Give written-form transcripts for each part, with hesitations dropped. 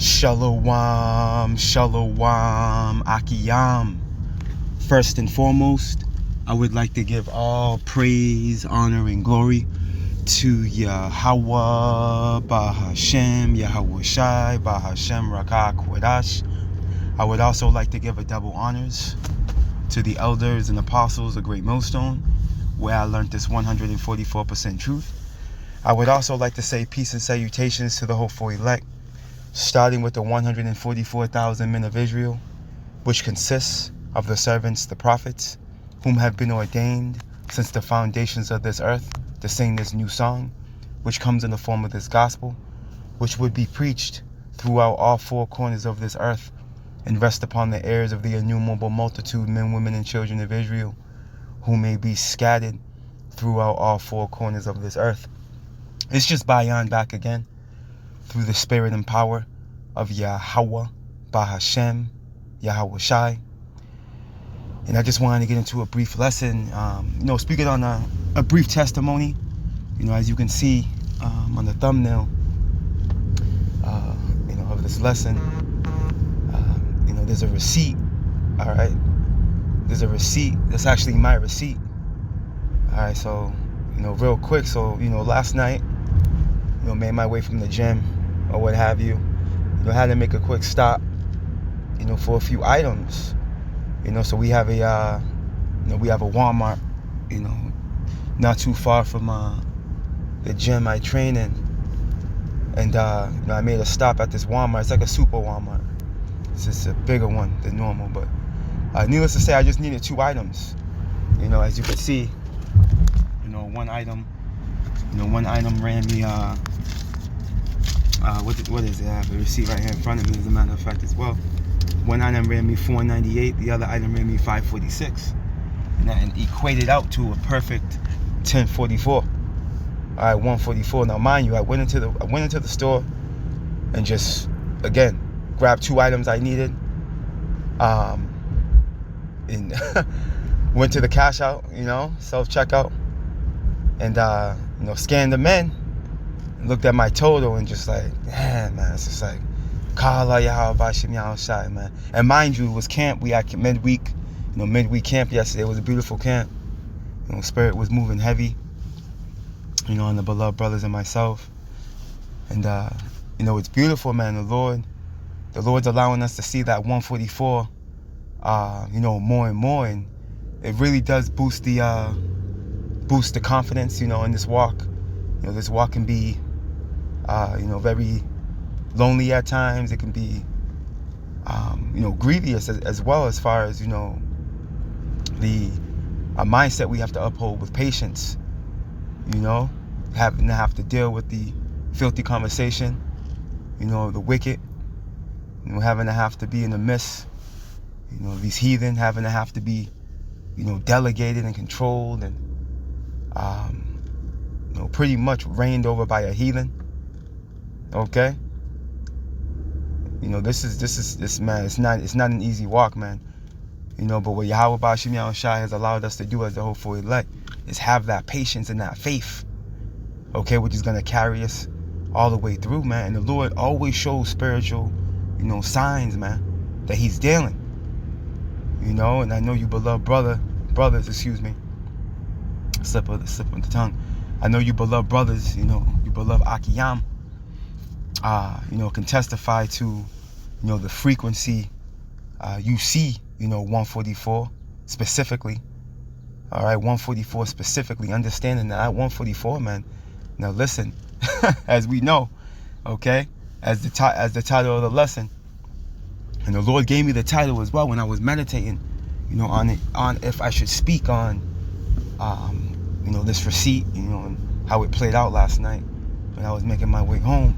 Shalom, shalom, akiyam. First and foremost, I would like to give all praise, honor, and glory to Yahweh, Bahashem, Yahweh Shai, Bahashem, Rakah, Kwadash. I would also like to give a double honors to the elders and apostles of Great Millstone, where I learned this 144% truth. I would also like to say peace and salutations to the hopeful elect, starting with the 144,000 men of Israel, which consists of the servants, the prophets, whom have been ordained since the foundations of this earth to sing this new song, which comes in the form of this gospel, which would be preached throughout all four corners of this earth and rest upon the ears of the innumerable multitude, men, women, and children of Israel, who may be scattered throughout all four corners of this earth. It's just Bayan back again, through the spirit and power of Yahweh, Bahashem, Yahweh Shai. And I just wanted to get into a brief lesson, speaking on a brief testimony. As you can see on the thumbnail, of this lesson, there's a receipt, all right? There's a receipt. That's actually my receipt. All right, so, real quick. So, last night, made my way from the gym or what have you. Had to make a quick stop, for a few items. So we have a Walmart, not too far from the gym I train in. And, I made a stop at this Walmart. It's like a super Walmart. It's just a bigger one than normal. But needless to say, I just needed two items. As you can see, one item ran me, what is it? I have a receipt right here in front of me, as a matter of fact, as well. One item ran me $4.98, the other item ran me $5.46, and that equated out to a perfect $10.44. All right, $1.44. Now, mind you, I went into the store and just, again, grabbed two items I needed, and went to the cash out, self checkout, and scanned them in. Looked at my total and just like, man, it's just like, Kala Yahweh Bashim Yahweh Shai, man. And mind you, it was camp. We had midweek, midweek camp yesterday. It was a beautiful camp. Spirit was moving heavy, on the beloved brothers and myself. And, it's beautiful, man. The Lord's allowing us to see that 144, more and more. And it really does boost the confidence, in this walk. This walk can be, very lonely at times. It can be, grievous as well, as far as, the mindset we have to uphold with patience, having to have to deal with the filthy conversation, the wicked, having to have to be in the midst, these heathen, having to have to be, delegated and controlled and, pretty much reigned over by a heathen. Okay. This man, it's not an easy walk, man. But what Yahweh Bashim Yahweh Shai has allowed us to do as the hopeful elect is have that patience and that faith, okay, which is gonna carry us all the way through, man. And the Lord always shows spiritual, signs, man, that He's dealing. And I know you beloved brothers, excuse me, slip of the tongue. I know you beloved brothers, you beloved Akiyam, can testify to, the frequency you see, 144 specifically. All right, 144 specifically, understanding that at 144, man. Now listen, as we know, okay, as the title of the lesson, and the Lord gave me the title as well when I was meditating, on if I should speak on, this receipt, and how it played out last night when I was making my way home.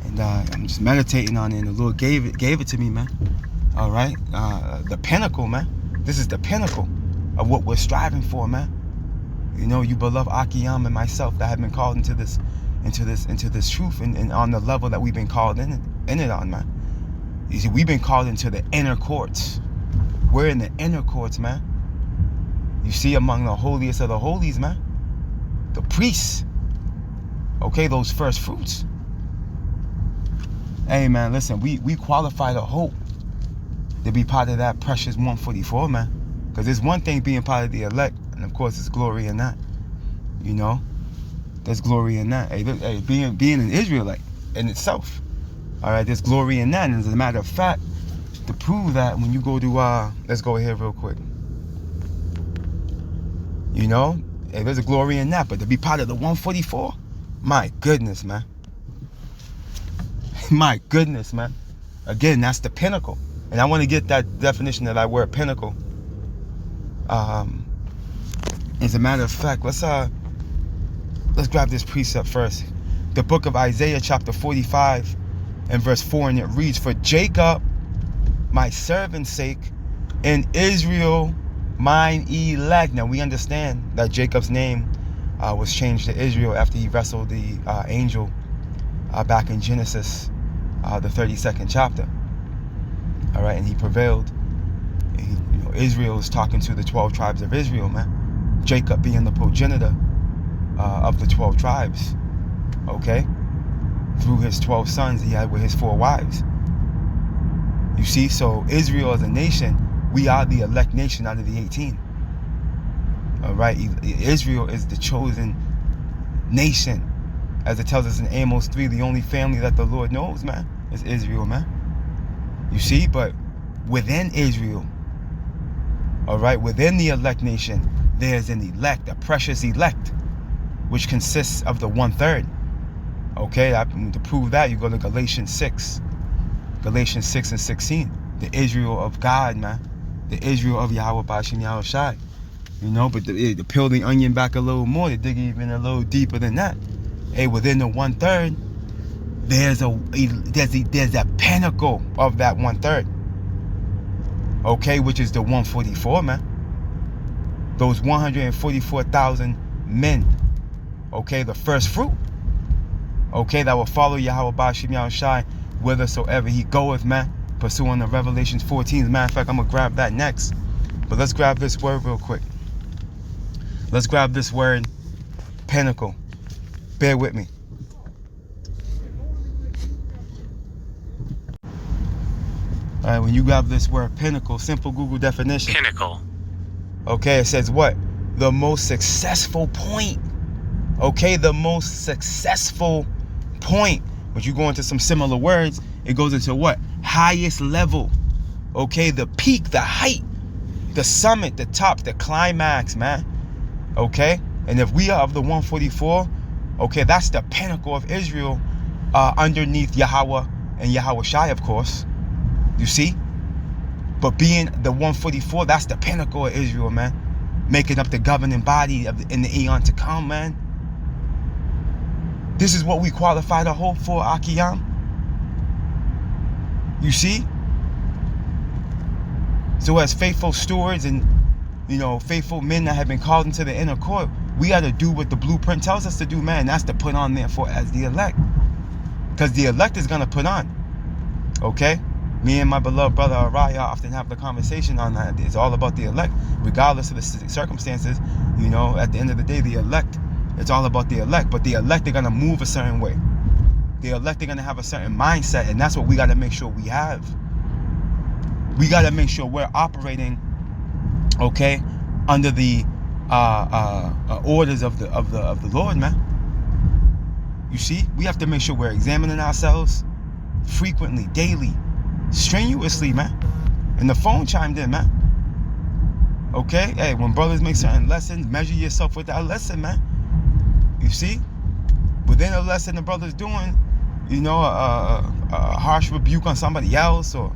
And I'm just meditating on it, and the Lord gave it to me, man. All right, the pinnacle, man. This is the pinnacle of what we're striving for, man. You beloved Akiyam and myself that have been called into this truth, and on the level that we've been called in it on, man. You see, we've been called into the inner courts. We're in the inner courts, man. You see, among the holiest of the holies, man. The priests. Okay, those first fruits. Hey, man, listen, we qualify to hope to be part of that precious 144, man. Because there's one thing being part of the elect, and of course, there's glory in that. You know, there's glory in that. Hey, look, hey, being an Israelite in itself. All right, there's glory in that. And as a matter of fact, to prove that, when you go to, let's go here real quick. You know, hey, there's a glory in that. But to be part of the 144, my goodness, man. My goodness, man. Again, that's the pinnacle. And I want to get that definition of that word pinnacle. As a matter of fact, let's grab this precept first. The book of Isaiah, chapter 45 and verse 4, and it reads, "For Jacob, my servant's sake, and Israel, mine elect." Now we understand that Jacob's name was changed to Israel after he wrestled the angel back in Genesis, the 32nd chapter. All right, and he prevailed. Israel is talking to the 12 tribes of Israel, man. Jacob being the progenitor of the 12 tribes, okay? Through his 12 sons he had with his 4 wives. You see, so Israel as a nation, we are the elect nation out of the 18. All right, Israel is the chosen nation. As it tells us in Amos 3, the only family that the Lord knows, man, is Israel, man. You see, but within Israel, all right, within the elect nation, there's an elect, a precious elect, which consists of the 1/3. Okay, to prove that, you go to Galatians 6 and 16. The Israel of God, man. The Israel of Yahweh Bashim Yahushai. You know, but to peel the onion back a little more, to dig even a little deeper than that. Hey, within the 1/3, there's a pinnacle of that 1/3. Okay, which is the 144, man. Those 144,000 men. Okay, the first fruit. Okay, that will follow Yahweh Bashim Yahushai whithersoever he goeth, man. Pursuing the Revelations 14. As a matter of fact, I'm going to grab that next. But let's grab this word real quick. Let's grab this word, pinnacle. Bear with me. All right, when you grab this word pinnacle, simple Google definition. Pinnacle. Okay, it says what? The most successful point. Okay, the most successful point. But you go into some similar words, it goes into what? Highest level. Okay, the peak, the height, the summit, the top, the climax, man. Okay, and if we are of the 144, okay, that's the pinnacle of Israel, underneath Yahweh and Yahweh Shai, of course. You see? But being the 144, that's the pinnacle of Israel, man. Making up the governing body in the eon to come, man. This is what we qualify to hope for, Akiyam. You see? So as faithful stewards and, faithful men that have been called into the inner court, we got to do what the blueprint tells us to do, man. That's to put on, therefore, as the elect. Because the elect is going to put on. Okay? Me and my beloved brother Araya often have the conversation on that. It's all about the elect, regardless of the circumstances. At the end of the day, the elect, it's all about the elect. But the elect are going to move a certain way. The elect are going to have a certain mindset, and that's what we got to make sure we have. We got to make sure we're operating, okay, under the orders of the Lord, man. You see, we have to make sure we're examining ourselves frequently, daily, strenuously, man. And the phone chimed in, man. Okay, hey, when brothers make certain lessons, measure yourself with that lesson, man. You see, within a lesson the brother's doing, a harsh rebuke on somebody else, or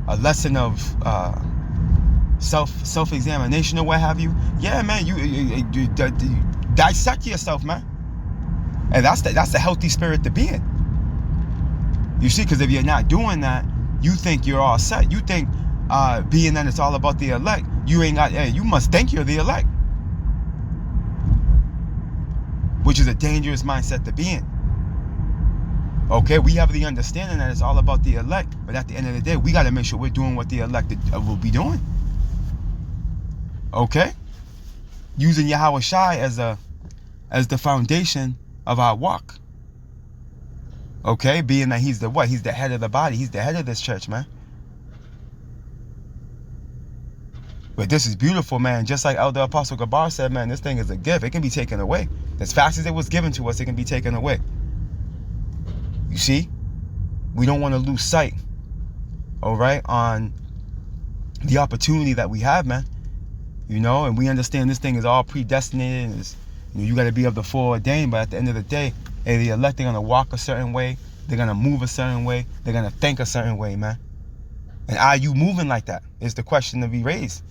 a lesson of self-examination or what have you. Yeah, man, you dissect yourself, man. And that's the healthy spirit to be in. You see, because if you're not doing that, you think you're all set. You think being that it's all about the elect, you must think you're the elect. Which is a dangerous mindset to be in. Okay, we have the understanding that it's all about the elect, but at the end of the day, we got to make sure we're doing what the elect will be doing. Okay? Using Yahweh Shai as a as the foundation of our walk. Okay, being that he's the what? He's the head of the body. He's the head of this church, man. But this is beautiful, man. Just like Elder Apostle Gabar said, man, this thing is a gift. It can be taken away. As fast as it was given to us, it can be taken away. You see? We don't want to lose sight, all right, on the opportunity that we have, man. You know, and we understand this thing is all predestinated. And you got to be of the foreordained. But at the end of the day, hey, the elect, they're going to walk a certain way. They're going to move a certain way. They're going to think a certain way, man. And are you moving like that is the question to be raised.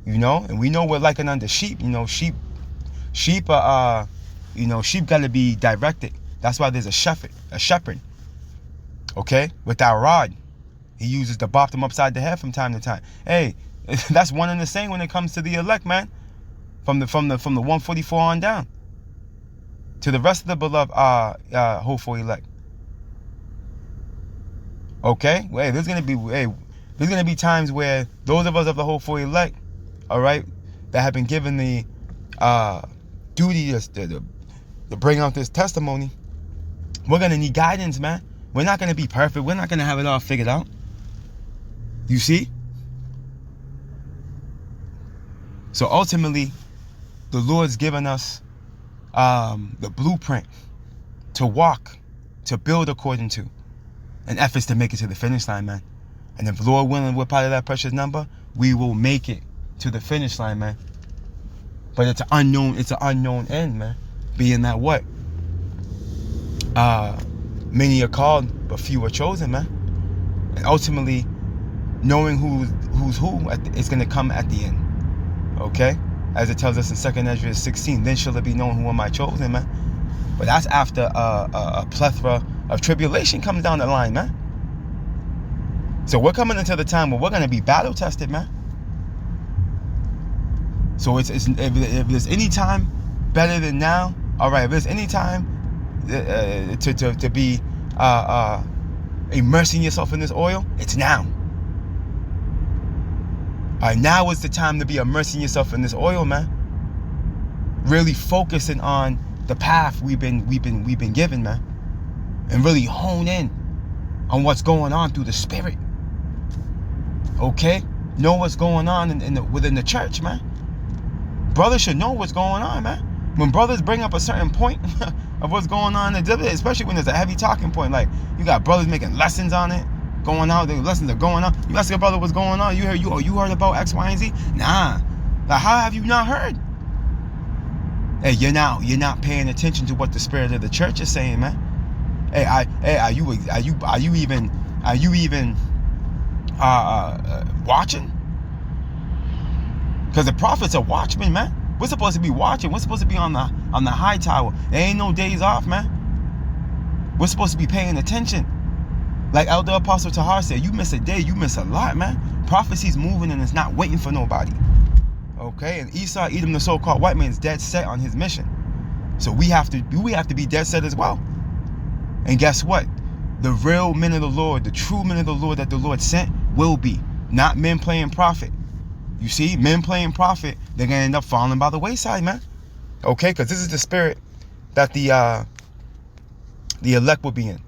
You know, and we know we're likened unto sheep. You know, sheep got to be directed. That's why there's a shepherd. Okay, with that rod, he uses to bop them upside the head from time to time. Hey, that's one and the same when it comes to the elect, man. From the 144 on down to the rest of the beloved hopeful elect. Okay, well, there's gonna be times where those of us of the hopeful elect, all right, that have been given the duty to bring out this testimony, we're gonna need guidance, man. We're not gonna be perfect. We're not gonna have it all figured out. You see? So ultimately, the Lord's given us the blueprint to walk, to build according to, and efforts to make it to the finish line, man. And if Lord willing, we're part of that precious number, we will make it to the finish line, man. But it's an unknown end, man. Being that what? Many are called, but few are chosen, man. And ultimately, knowing who's who is going to come at the end. Okay? As it tells us in 2 Ezra 16, then shall it be known who am I chosen, man. But that's after a plethora of tribulation comes down the line, man. So we're coming into the time where we're going to be battle tested, man. So if there's any time better than now, all right, if there's any time to be immersing yourself in this oil, it's now. All right, now is the time to be immersing yourself in this oil, man. Really focusing on the path we've been given, man, and really hone in on what's going on through the Spirit. Okay, know what's going on within the church, man. Brothers should know what's going on, man. When brothers bring up a certain point of what's going on, especially when there's a heavy talking point, like you got brothers making lessons on it, going out, the lessons are going on. You ask your brother what's going on, you heard about X, Y, and Z? Nah. Like, how have you not heard? Hey, you're not paying attention to what the spirit of the church is saying, man. Hey, are you even watching? Because the prophets are watchmen, man. We're supposed to be watching. We're supposed to be on the high tower. There ain't no days off, man. We're supposed to be paying attention. Like Elder Apostle Tahar said, you miss a day, you miss a lot, man. Prophecy's moving and it's not waiting for nobody. Okay, and Esau, Edom, the so-called white man, is dead set on his mission. So we have to be dead set as well. And guess what? The real men of the Lord, the true men of the Lord that the Lord sent will be. Not men playing prophet. You see, men playing prophet, they're going to end up falling by the wayside, man. Okay, because this is the spirit that the elect will be in.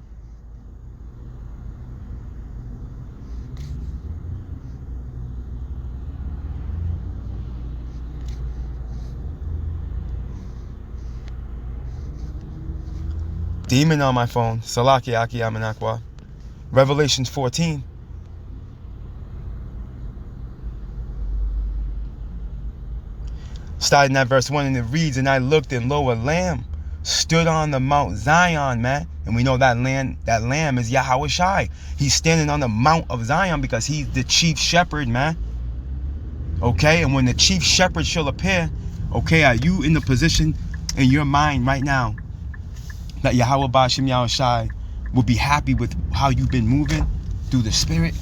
Demon on my phone. Salaki Aki Amanakwa. Revelations 14. Starting at verse 1, and it reads, and I looked, and lo, a lamb stood on the Mount Zion, man. And we know that lamb is Yahweh Shai. He's standing on the Mount of Zion because he's the chief shepherd, man. Okay, and when the chief shepherd shall appear, okay, are you in the position in your mind right now that Yahweh Ba'ashem Yahweh Shai will be happy with how you've been moving through the Spirit?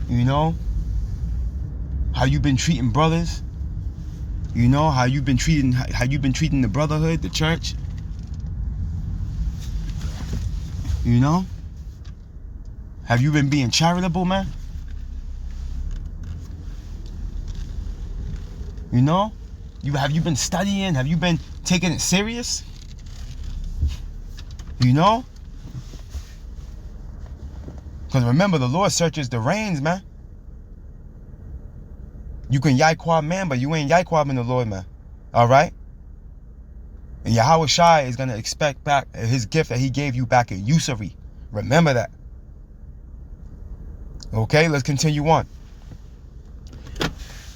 You know? How you've been treating brothers? You know, how you've been treating the brotherhood, the church? You know? Have you been being charitable, man? You know? Have you been studying? Have you been taking it serious? You know? Because remember, the Lord searches the reins, man. You can Yahweh man, but you ain't Yahweh in the Lord, man. All right? And Yahweh Shai is going to expect back his gift that he gave you back in usury. Remember that. Okay, let's continue on.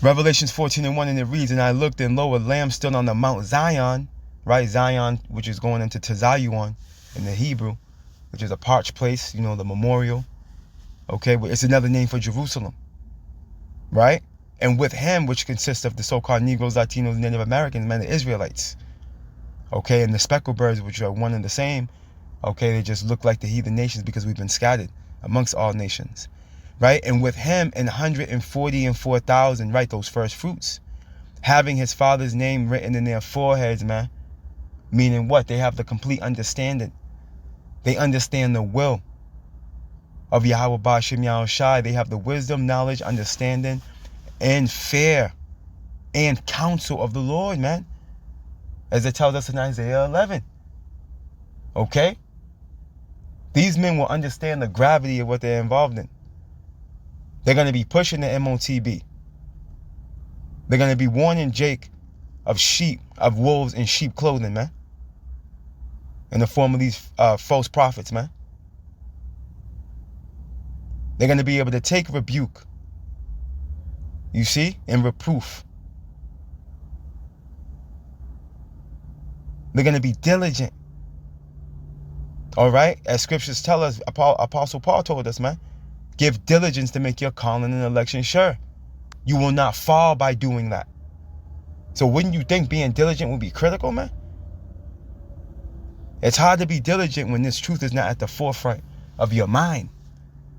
Revelations 14:1, and it reads, and I looked, and lo, a lamb stood on the Mount Zion, right? Zion, which is going into Tezayuan in the Hebrew, which is a parched place, you know, the memorial. Okay, it's another name for Jerusalem, right? And with him, which consists of the so-called Negroes, Latinos, Native Americans, man, the Israelites. Okay, and the speckled birds, which are one and the same. Okay, they just look like the heathen nations because we've been scattered amongst all nations. Right? And with him, 144,000, right? Those first fruits, having his father's name written in their foreheads, man. Meaning what? They have the complete understanding. They understand the will of Yahweh Ba'ashem Yahushai. They have the wisdom, knowledge, understanding, and fear and counsel of the Lord, man. As it tells us in Isaiah 11. Okay? These men will understand the gravity of what they're involved in. They're going to be pushing the MOTB. They're going to be warning Jake of wolves in sheep clothing, man. In the form of these false prophets, man. They're going to be able to take rebuke. You see? And reproof. They're going to be diligent. All right? As scriptures tell us, Apostle Paul told us, man. Give diligence to make your calling and election sure. You will not fall by doing that. So wouldn't you think being diligent would be critical, man? It's hard to be diligent when this truth is not at the forefront of your mind.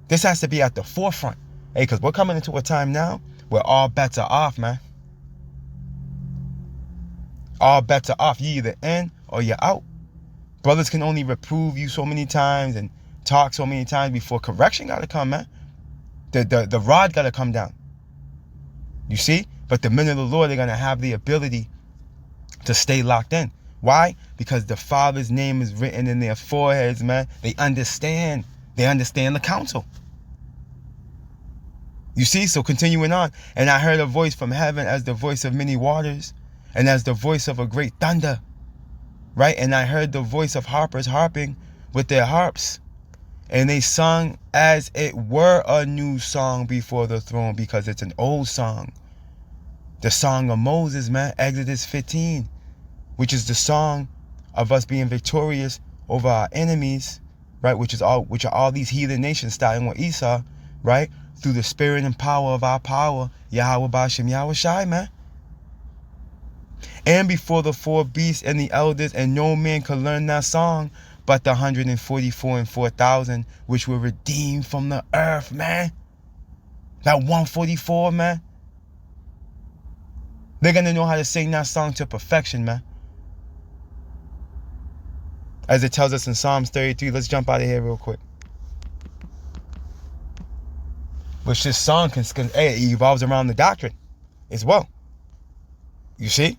This has to be at the forefront. Hey, because we're coming into a time now where all bets are off, man. All bets are off. You're either in or you're out. Brothers can only reprove you so many times and talk so many times before correction got to come, man. The rod got to come down. You see? But the men of the Lord are going to have the ability to stay locked in. Why? Because the Father's name is written in their foreheads, man. They understand. They understand the counsel. You see? So continuing on. And I heard a voice from heaven as the voice of many waters and as the voice of a great thunder. Right? And I heard the voice of harpers harping with their harps. And they sung as it were a new song before the throne, because it's an old song. The song of Moses, man, Exodus 15, which is the song of us being victorious over our enemies, right? Which are all these heathen nations starting with Esau, right? Through the spirit and power of our power, Yahweh Ba'ashem Yahushai, man. And before the four beasts and the elders, and no man could learn that song, but the 144 and 4,000, which were redeemed from the earth, man. That 144, man. They're going to know how to sing that song to perfection, man. As it tells us in Psalms 33. Let's jump out of here real quick. Which this song it evolves around the doctrine as well. You see?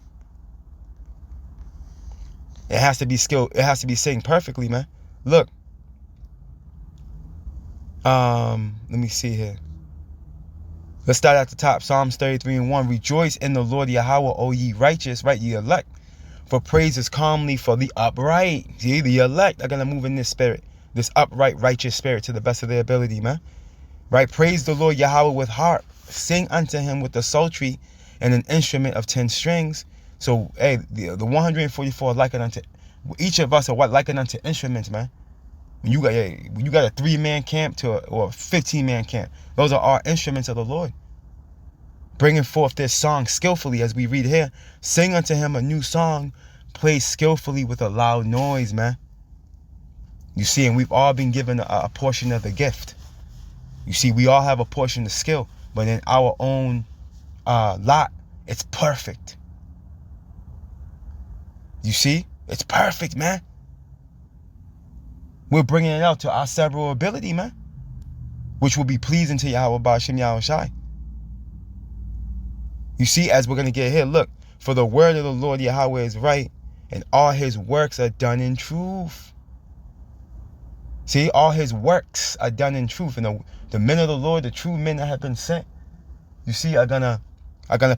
It has to be skilled. It has to be sing perfectly, man. Look. Let me see here. Let's start at the top. Psalms 33:1. Rejoice in the Lord Yahweh, O ye righteous, right, ye elect. For praises calmly for the upright. See, the elect are going to move in this spirit. This upright, righteous spirit to the best of their ability, man. Right? Praise the Lord Yahweh with harp. Sing unto him with the psaltery and an instrument of 10 strings. So, hey, the 144 are likened unto, each of us are likened unto instruments, man. When you got a 3-man camp or a 15-man camp, those are all instruments of the Lord. Bringing forth this song skillfully, as we read here. Sing unto him a new song, play skillfully with a loud noise, man. You see, and we've all been given a portion of the gift. You see, we all have a portion of skill, but in our own lot, it's perfect. You see? It's perfect, man. We're bringing it out to our several ability, man. Which will be pleasing to Yahweh Ba'ashem Yahushai. You see, as we're going to get here, look. For the word of the Lord Yahweh is right, and all his works are done in truth. See, all his works are done in truth. And the men of the Lord, the true men that have been sent, you see, are gonna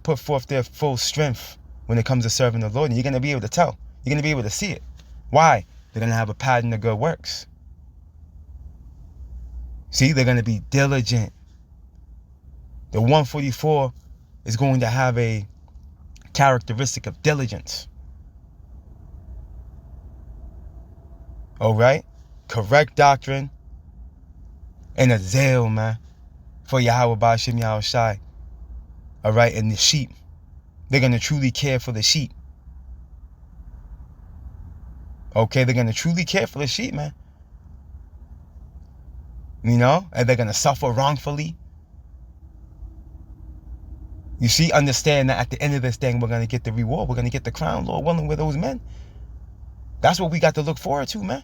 put forth their full strength when it comes to serving the Lord. And you're gonna be able to tell. You're gonna be able to see it. Why? They're gonna have a pattern of good works. See, they're gonna be diligent. The 144 is going to have a characteristic of diligence. All right? Correct doctrine and a zeal, man, for Yahweh Ba'ashem Yahweh Shai. All right? And the sheep. They're going to truly care for the sheep. Okay? They're going to truly care for the sheep, man. You know? And they're going to suffer wrongfully. You see, understand that at the end of this thing, we're going to get the reward. We're going to get the crown, Lord willing, with those men. That's what we got to look forward to, man.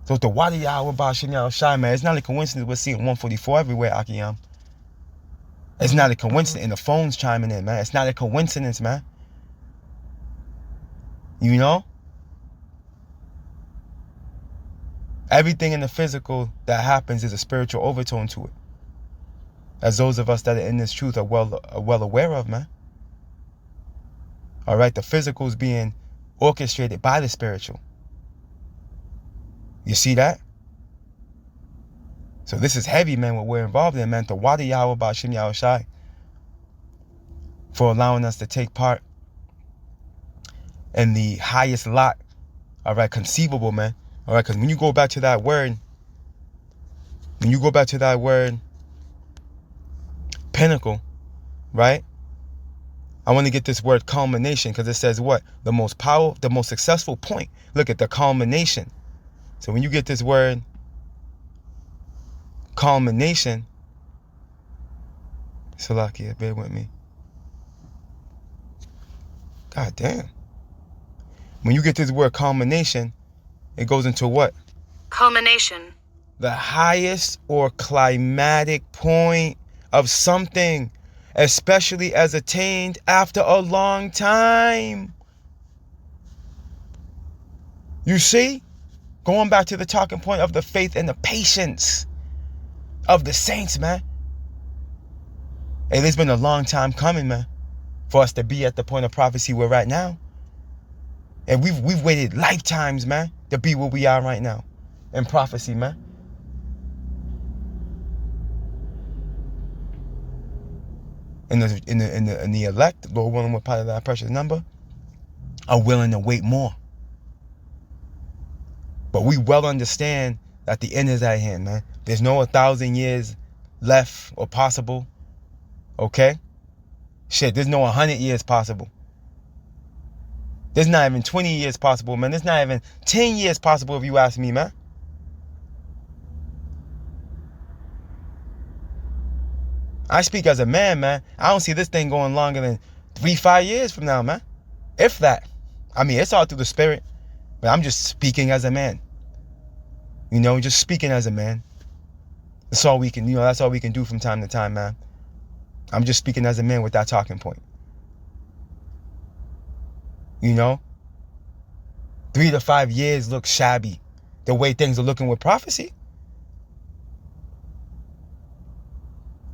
So the Wadi Yahweh Ba'ashem Yahweh Shai, man, it's not a coincidence we're seeing 144 everywhere, Akiyam. It's not a coincidence. And the phone's chiming in, man. It's not a coincidence, man. You know? Everything in the physical that happens is a spiritual overtone to it. As those of us that are in this truth are well aware of, man. All right? The physical is being orchestrated by the spiritual. You see that? So this is heavy, man, what we're involved in, man. The Wadi Yahweh Ba'ashem Yahweh Shai for allowing us to take part in the highest lot, all right, conceivable, man. All right, because when you go back to that word, Pinnacle, right? I want to get this word culmination because it says what? The most successful point. Look at the culmination. So when you get this word culmination, Salakia, bear with me. God damn. When you get this word culmination, it goes into what? Culmination. The highest or climatic point of something, especially as attained after a long time. You see? Going back to the talking point of the faith and the patience of the saints, man. Hey, it's been a long time coming, man, for us to be at the point of prophecy we're at now. And we've waited lifetimes, man, to be where we are right now in prophecy, man. And the elect, Lord willing, we're part of that precious number, are willing to wait more. But we well understand that the end is at hand, man. There's no 1,000 years left or possible. Okay? Shit, there's no 100 years possible. There's not even 20 years possible, man. There's not even 10 years possible if you ask me, man. I speak as a man, man. I don't see this thing going longer than 3-5 years from now, man. If that. I mean, it's all through the spirit. But I'm just speaking as a man. You know, just speaking as a man. That's all we can, that's all we can do from time to time, man. I'm just speaking as a man with that talking point. You know? 3 to 5 years look shabby. The way things are looking with prophecy.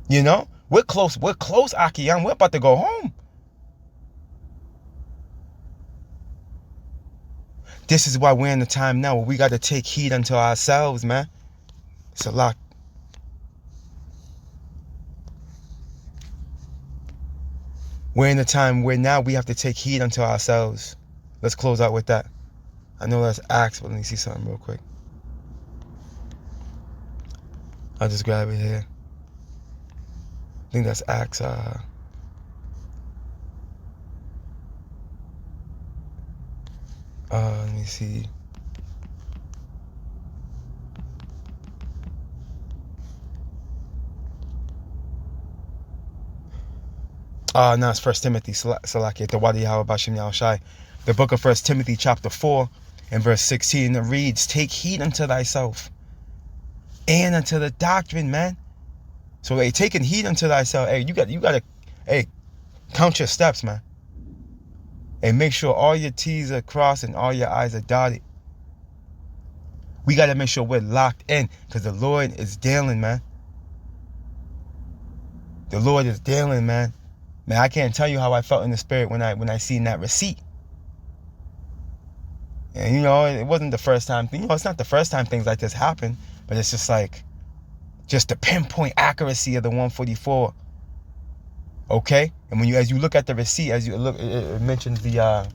You know? We're close, Akiyam. We're about to go home. This is why we're in the time now where we got to take heed unto ourselves, man. It's a lot. We're in the time where now we have to take heed unto ourselves. Let's close out with that. I know that's Acts, but let me see something real quick. I'll just grab it here. I think that's Acts. Let me see. No, it's 1 Timothy, Salaki, the Wadi Yahweh Ba'ashem Yahweh Shai. The book of 1 Timothy chapter 4 and verse 16, it reads, take heed unto thyself and unto the doctrine, man. So, hey, taking heed unto thyself, hey, you got to, hey, Count your steps, man. And make sure all your T's are crossed and all your I's are dotted. We got to make sure we're locked in, because the Lord is dealing, man. The Lord is dealing, man. Man, I can't tell you how I felt in the spirit when I seen that receipt. And you know, it wasn't the first time. You know, it's not the first time things like this happen, but it's just like, just the pinpoint accuracy of the 144. Okay, and when as you look at the receipt, as you look, it mentions the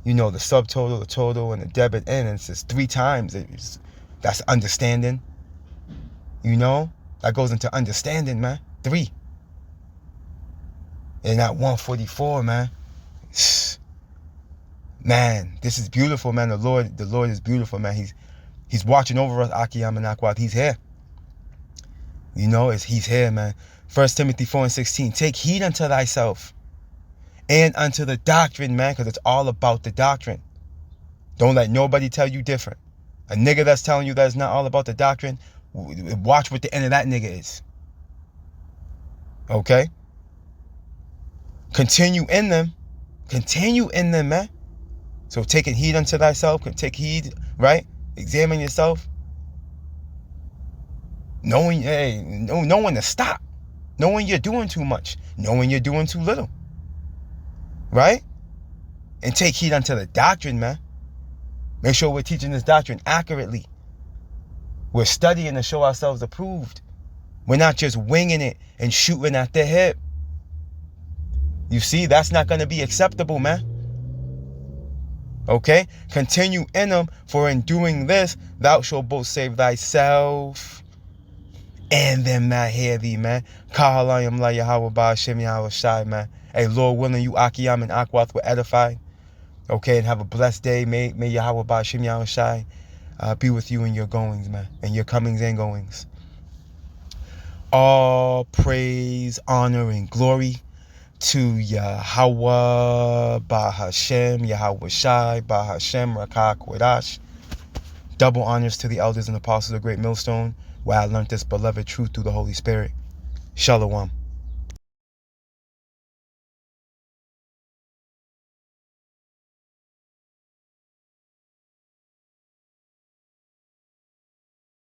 you know, the subtotal, the total, and the debit in, and it's just 3 times. That's understanding. You know, that goes into understanding, man. 3. And that 144, man. Man, this is beautiful, man. The Lord is beautiful, man. He's watching over us, Akiyam and Akwat. He's here. You know, he's here, man. 1 Timothy 4:16. Take heed unto thyself and unto the doctrine, man, because it's all about the doctrine. Don't let nobody tell you different. A nigga that's telling you that it's not all about the doctrine, watch what the end of that nigga is. Okay? Continue in them. Continue in them, man. So taking heed unto thyself, take heed, right? Examine yourself. Knowing to stop. Knowing you're doing too much. Knowing you're doing too little. Right? And take heed unto the doctrine, man. Make sure we're teaching this doctrine accurately. We're studying to show ourselves approved. We're not just winging it and shooting at the hip. You see, that's not going to be acceptable, man. Okay? Continue in them, for in doing this, thou shalt both save thyself and them that hear thee, man. Kahalayim la Yahweh Ba'ashem Yahweh Shai, man. Hey, Lord willing, you Akiyam and Akwath were edified. Okay, and have a blessed day. May Yahweh Ba'ashem Yahweh Shai be with you in your goings, man. And your comings and goings. All praise, honor, and glory to Yahweh Ba'ashem Yahweh Shai Ba'ashem Rakah Kodash. Double honors to the elders and apostles of Great Millstone, where I learned this beloved truth through the Holy Spirit. Shalom.